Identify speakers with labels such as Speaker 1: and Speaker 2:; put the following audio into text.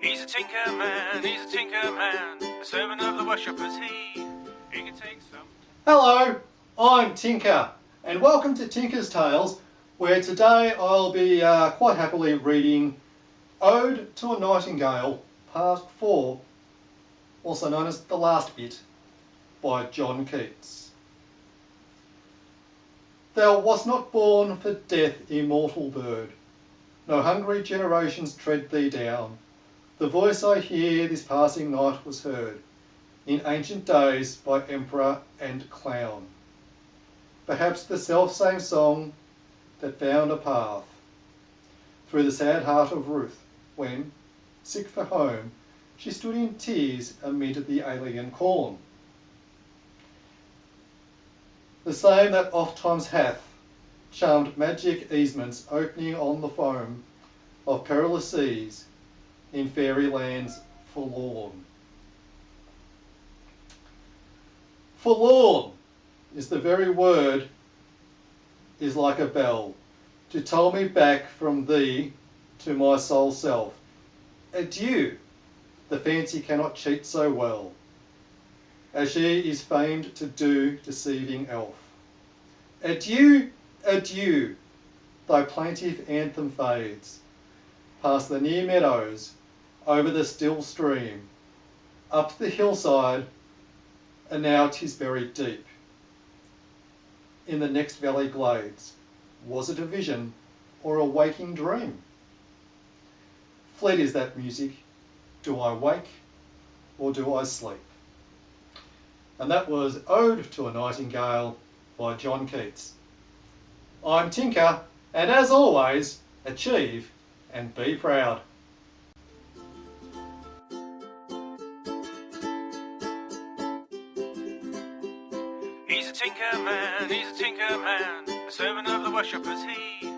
Speaker 1: He's a tinker man, a servant of the worshippers he can take some.
Speaker 2: Hello, I'm Tinker, and welcome to Tinker's Tales, where today I'll be quite happily reading Ode to a Nightingale, Part 4, also known as The Last Bit, by John Keats. Thou wast not born for death, immortal bird, no hungry generations tread thee down. The voice I hear this passing night was heard in ancient days by emperor and clown. Perhaps the self-same song that found a path through the sad heart of Ruth when, sick for home, she stood in tears amid the alien corn. The same that ofttimes hath charmed magic easements opening on the foam of perilous seas in fairy lands forlorn. Forlorn is the very word, is like a bell to toll me back from thee to my sole self. Adieu, the fancy cannot cheat so well as she is famed to do, deceiving elf. Adieu, adieu, thy plaintive anthem fades past the near meadows, over the still stream, up the hillside, and now 'tis buried deep in the next valley glades. Was it a vision or a waking dream? Fled is that music. Do I wake or do I sleep? And that was Ode to a Nightingale by John Keats. I'm Tinker, and as always, achieve and be proud.
Speaker 1: He's a tinker man, a servant of the worshippers he